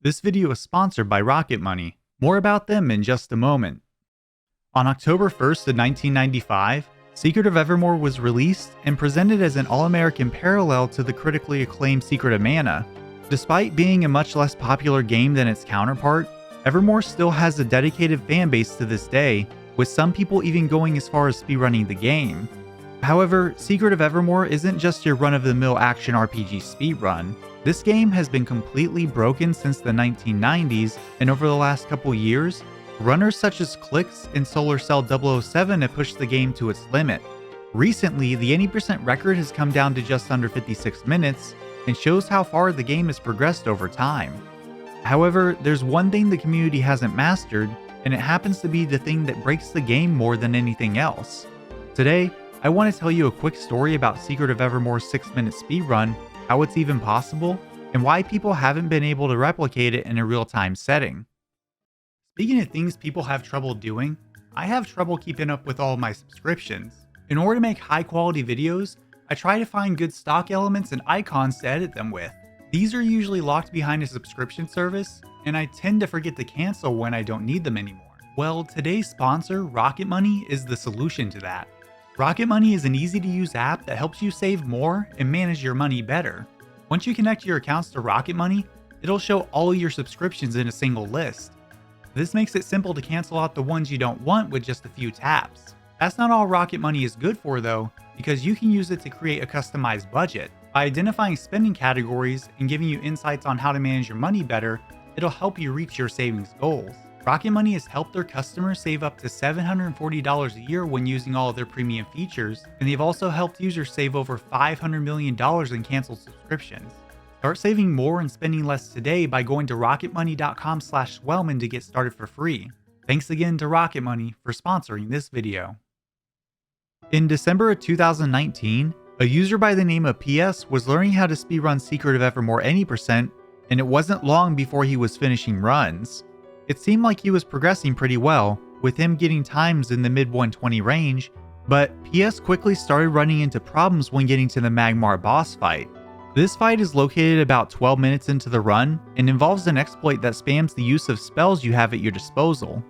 This video is sponsored by Rocket Money. More about them in just a moment. On October 1st of 1995, Secret of Evermore was released and presented as an all-American parallel to the critically acclaimed Secret of Mana. Despite being a much less popular game than its counterpart, Evermore still has a dedicated fanbase to this day, with some people even going as far as speedrunning the game. However, Secret of Evermore isn't just your run-of-the-mill action RPG speedrun. This game has been completely broken since the 1990s, and over the last couple years, runners such as Clix and Solar Cell 007 have pushed the game to its limit. Recently, the 80% record has come down to just under 56 minutes, and shows how far the game has progressed over time. However, there's one thing the community hasn't mastered, and it happens to be the thing that breaks the game more than anything else. Today, I want to tell you a quick story about Secret of Evermore's 6-minute speedrun, how it's even possible, and why people haven't been able to replicate it in a real-time setting. Speaking of things people have trouble doing, I have trouble keeping up with all my subscriptions. In order to make high-quality videos, I try to find good stock elements and icons to edit them with. These are usually locked behind a subscription service, and I tend to forget to cancel when I don't need them anymore. Well, today's sponsor, Rocket Money, is the solution to that. Rocket Money is an easy-to-use app that helps you save more and manage your money better. Once you connect your accounts to Rocket Money, it'll show all your subscriptions in a single list. This makes it simple to cancel out the ones you don't want with just a few taps. That's not all Rocket Money is good for though, because you can use it to create a customized budget. By identifying spending categories and giving you insights on how to manage your money better, it'll help you reach your savings goals. Rocket Money has helped their customers save up to $740 a year when using all of their premium features, and they've also helped users save over $500 million in canceled subscriptions. Start saving more and spending less today by going to rocketmoney.com/Swellman to get started for free. Thanks again to Rocket Money for sponsoring this video. In December of 2019, a user by the name of PS was learning how to speedrun Secret of Evermore any percent, and it wasn't long before he was finishing runs. It seemed like he was progressing pretty well, with him getting times in the mid-120 range, but PS quickly started running into problems when getting to the Magmar boss fight. This fight is located about 12 minutes into the run, and involves an exploit that spams the use of spells you have at your disposal.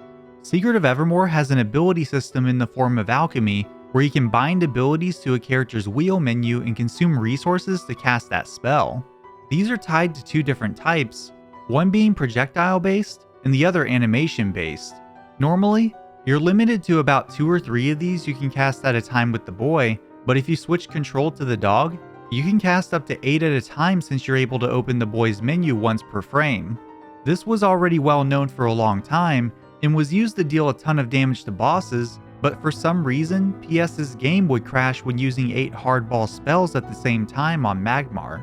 Secret of Evermore has an ability system in the form of alchemy, where you can bind abilities to a character's wheel menu and consume resources to cast that spell. These are tied to two different types, one being projectile-based, and the other animation-based. Normally, you're limited to about 2 or 3 of these you can cast at a time with the boy, but if you switch control to the dog, you can cast up to 8 at a time since you're able to open the boy's menu once per frame. This was already well known for a long time, and was used to deal a ton of damage to bosses, but for some reason, PS's game would crash when using 8 hardball spells at the same time on Magmar.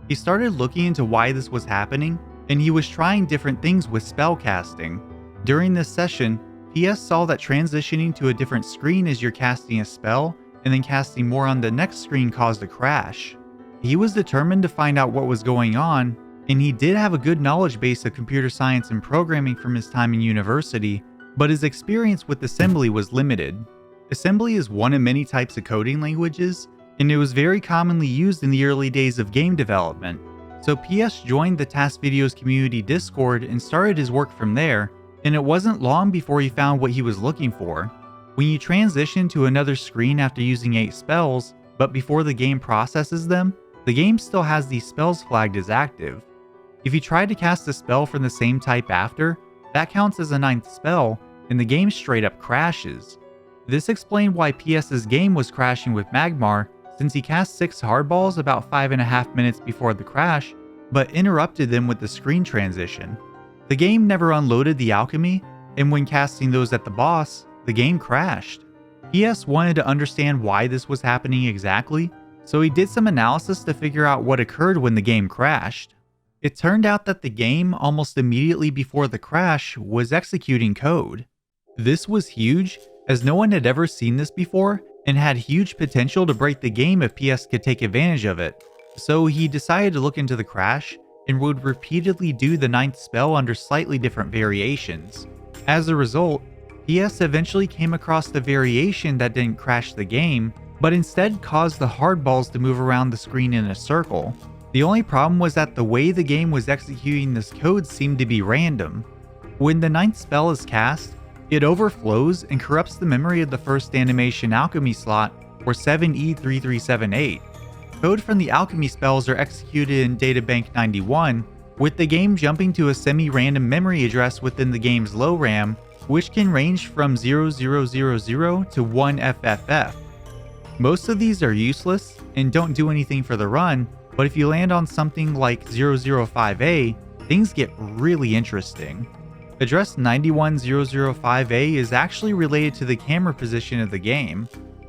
He started looking into why this was happening, and he was trying different things with spell casting. During this session, PS saw that transitioning to a different screen as you're casting a spell, and then casting more on the next screen caused a crash. He was determined to find out what was going on, and he did have a good knowledge base of computer science and programming from his time in university, but his experience with assembly was limited. Assembly is one of many types of coding languages, and it was very commonly used in the early days of game development. So PS joined the TAS Videos community Discord and started his work from there, and it wasn't long before he found what he was looking for. When you transition to another screen after using 8 spells, but before the game processes them, the game still has these spells flagged as active. If you try to cast a spell from the same type after, that counts as a 9th spell, and the game straight up crashes. This explained why PS's game was crashing with Magmar, since he cast 6 hardballs about 5.5 minutes before the crash, but interrupted them with the screen transition. The game never unloaded the alchemy, and when casting those at the boss, the game crashed. PS wanted to understand why this was happening exactly, so he did some analysis to figure out what occurred when the game crashed. It turned out that the game, almost immediately before the crash, was executing code. This was huge, as no one had ever seen this before, and had huge potential to break the game if PS could take advantage of it. So he decided to look into the crash, and would repeatedly do the 9th spell under slightly different variations. As a result, PS eventually came across the variation that didn't crash the game, but instead caused the hardballs to move around the screen in a circle. The only problem was that the way the game was executing this code seemed to be random. When the ninth spell is cast, it overflows and corrupts the memory of the first animation alchemy slot, or 7E3378. Code from the alchemy spells are executed in Databank 91, with the game jumping to a semi-random memory address within the game's low RAM, which can range from 0000 to 1FFF. Most of these are useless and don't do anything for the run, but if you land on something like 005A, things get really interesting. Address 91005A is actually related to the camera position of the game.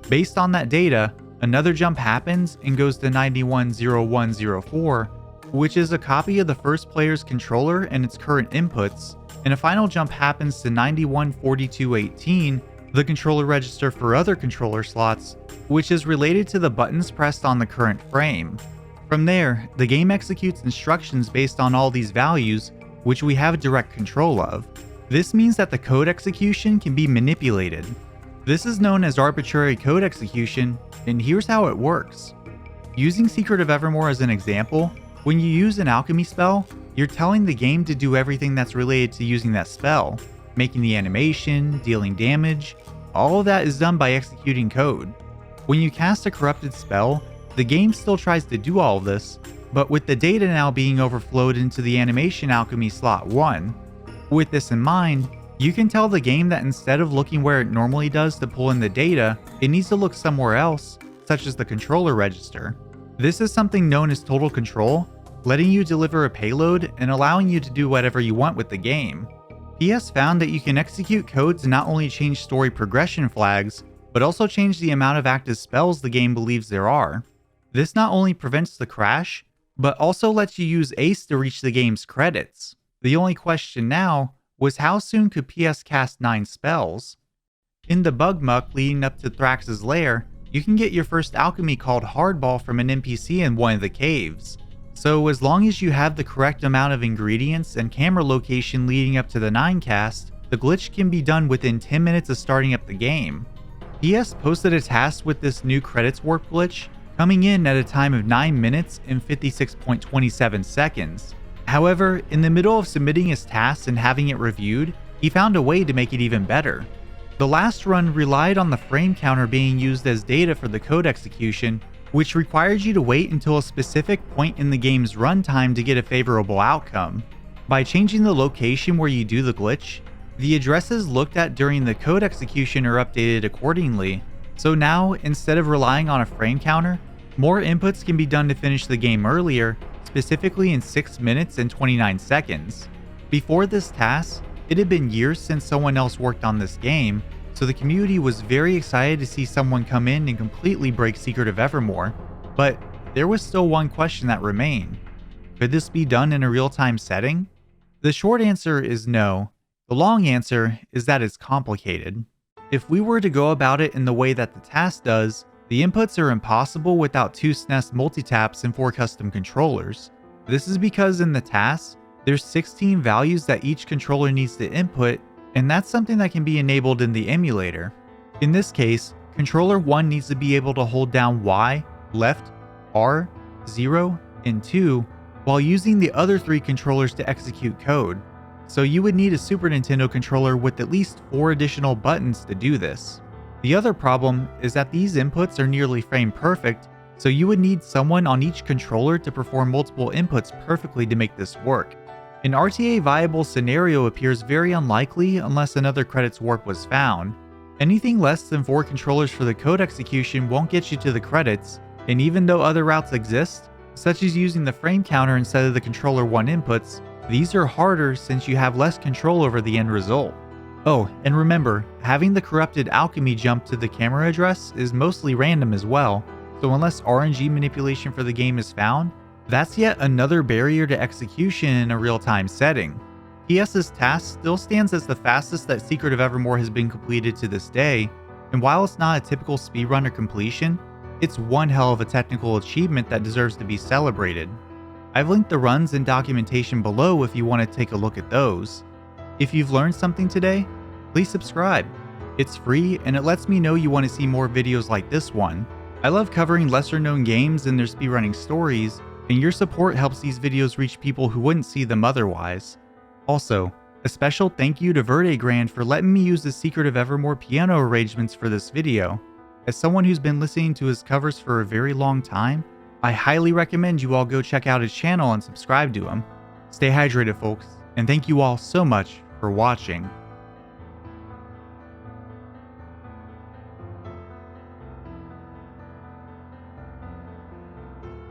Based on that data, another jump happens and goes to 910104, which is a copy of the first player's controller and its current inputs, and a final jump happens to 914218, the controller register for other controller slots, which is related to the buttons pressed on the current frame. From there, the game executes instructions based on all these values, which we have direct control of. This means that the code execution can be manipulated. This is known as arbitrary code execution, and here's how it works. Using Secret of Evermore as an example, when you use an alchemy spell, you're telling the game to do everything that's related to using that spell, making the animation, dealing damage. All of that is done by executing code. When you cast a corrupted spell, the game still tries to do all of this, but with the data now being overflowed into the animation alchemy slot 1. With this in mind, you can tell the game that instead of looking where it normally does to pull in the data, it needs to look somewhere else, such as the controller register. This is something known as total control, letting you deliver a payload and allowing you to do whatever you want with the game. PS found that you can execute code to not only change story progression flags, but also change the amount of active spells the game believes there are. This not only prevents the crash, but also lets you use Ace to reach the game's credits. The only question now was how soon could PS cast 9 spells? In the bug muck leading up to Thrax's lair, you can get your first alchemy called Hardball from an NPC in one of the caves. So as long as you have the correct amount of ingredients and camera location leading up to the 9 cast, the glitch can be done within 10 minutes of starting up the game. PS posted a task with this new credits warp glitch, coming in at a time of 9 minutes and 56.27 seconds. However, in the middle of submitting his task and having it reviewed, he found a way to make it even better. The last run relied on the frame counter being used as data for the code execution, which required you to wait until a specific point in the game's runtime to get a favorable outcome. By changing the location where you do the glitch, the addresses looked at during the code execution are updated accordingly. So now, instead of relying on a frame counter, more inputs can be done to finish the game earlier, specifically in 6 minutes and 29 seconds. Before this task, it had been years since someone else worked on this game, so the community was very excited to see someone come in and completely break Secret of Evermore, but there was still one question that remained. Could this be done in a real-time setting? The short answer is no. The long answer is that it's complicated. If we were to go about it in the way that the task does, the inputs are impossible without 2 SNES multitaps and 4 custom controllers. This is because in the task, there's 16 values that each controller needs to input, and that's something that can be enabled in the emulator. In this case, controller 1 needs to be able to hold down Y, left, R, 0, and 2, while using the other 3 controllers to execute code. So you would need a Super Nintendo controller with at least 4 additional buttons to do this. The other problem is that these inputs are nearly frame perfect, so you would need someone on each controller to perform multiple inputs perfectly to make this work. An RTA viable scenario appears very unlikely unless another credits warp was found. Anything less than 4 controllers for the code execution won't get you to the credits, and even though other routes exist, such as using the frame counter instead of the controller 1 inputs, these are harder since you have less control over the end result. Oh, and remember, having the corrupted alchemy jump to the camera address is mostly random as well, so unless RNG manipulation for the game is found, that's yet another barrier to execution in a real-time setting. PS's task still stands as the fastest that Secret of Evermore has been completed to this day, and while it's not a typical speedrun or completion, it's one hell of a technical achievement that deserves to be celebrated. I've linked the runs and documentation below if you want to take a look at those. If you've learned something today, please subscribe. It's free and it lets me know you want to see more videos like this one. I love covering lesser known games and their speedrunning stories, and your support helps these videos reach people who wouldn't see them otherwise. Also, a special thank you to Verdegrand for letting me use the Secret of Evermore piano arrangements for this video. As someone who's been listening to his covers for a very long time, I highly recommend you all go check out his channel and subscribe to him. Stay hydrated, folks, and thank you all so much for watching.